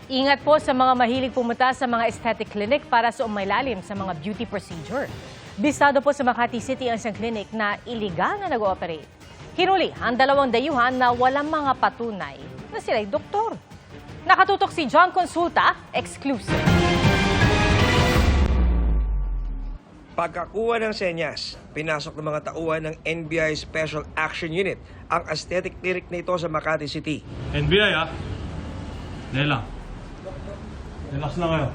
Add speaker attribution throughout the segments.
Speaker 1: Ingat po sa mga mahilig pumunta sa mga aesthetic clinic para sa umailalim sa mga beauty procedure. Bisado po sa Makati City ang isang clinic na iligal na nag-ooperate. Hinuli ang dalawang dayuhan na walang mga patunay na sila'y doktor. Nakatutok si John Consulta, exclusive.
Speaker 2: Pagkakuha ng senyas, pinasok ng mga tauhan ng NBI Special Action Unit ang aesthetic clinic na ito sa Makati City.
Speaker 3: NBI Dahil lang. Relax lang kayo.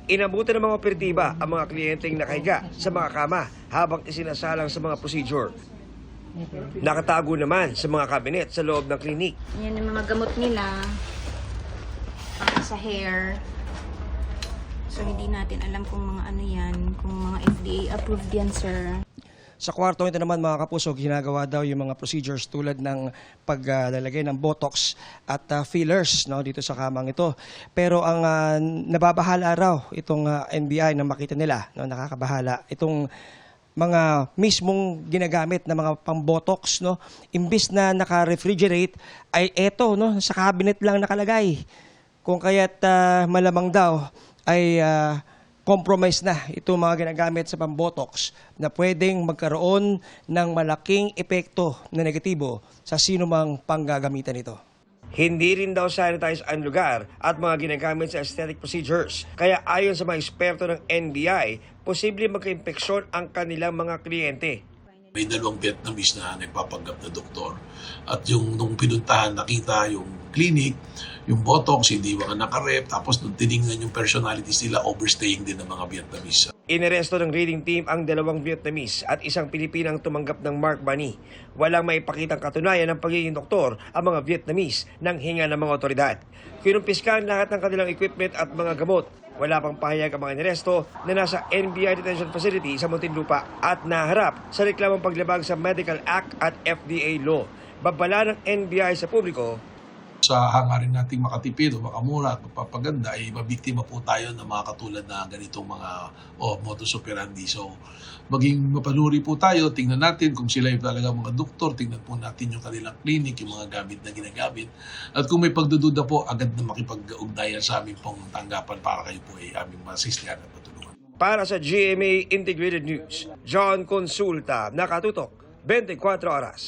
Speaker 2: Inabutan ng mga operatiba ang mga kliyenteng nakahiga sa mga kama habang isinasalang sa mga procedure. Nakatago naman sa mga kabinet sa loob ng klinik.
Speaker 4: Yan yung mga gamot nila para sa hair. So hindi natin alam kung mga ano yan, kung mga FDA approved yan, sir.
Speaker 2: Sa kwarto ito naman mga kapuso, ginagawa daw yung mga procedures tulad ng paglalagay ng botox at fillers dito sa kamang ito. Pero ang nababahala raw itong NBI na makita nila, nakakabahala, itong mga mismong ginagamit na mga pang-botox, imbis na naka-refrigerate, ay eto, sa cabinet lang nakalagay. Kung kaya't malamang daw ay compromise na itong mga ginagamit sa pambotox na pwedeng magkaroon ng malaking epekto na negatibo sa sino mang panggagamitan nito. Hindi rin daw sanitize ang lugar at mga ginagamit sa aesthetic procedures. Kaya ayon sa mga eksperto ng NBI, posible magka-impeksyon ang kanilang mga kliyente.
Speaker 5: May dalawang Vietnamese na nagpapanggap na doktor. At nung pinuntahan, nakita yung clinic, yung botox, hindi mga nakarep. Tapos nung tinignan yung personalities nila, overstaying din ng mga Vietnamese.
Speaker 2: Inaresto ng raiding team ang dalawang Vietnamese at isang Pilipinang tumanggap ng Mark Money. Walang maipakitang katunayan ng pagiging doktor ang mga Vietnamese ng hinga ng mga otoridad. Kinumpiska lahat ng kanilang equipment at mga gamot. Wala pang pahayag ang mga inaresto na nasa NBI Detention Facility sa Muntinlupa at naharap sa reklamong paglabag sa Medical Act at FDA law. Babala ng NBI sa publiko,
Speaker 5: Sa hangarin nating makatipid o makamura at magpapaganda ay mabiktima po tayo ng mga katulad na ganitong mga modus operandi. So maging mapanuri po tayo, tingnan natin kung sila yung talaga mga doktor, tingnan po natin yung kanilang clinic, yung mga gamit na ginagamit. At kung may pagdududa po, agad na makipag-ugnayan sa aming pong tanggapan para kayo po ay aming masislihan at matulungan.
Speaker 2: para sa GMA Integrated News, John Consulta, nakatutok 24 oras.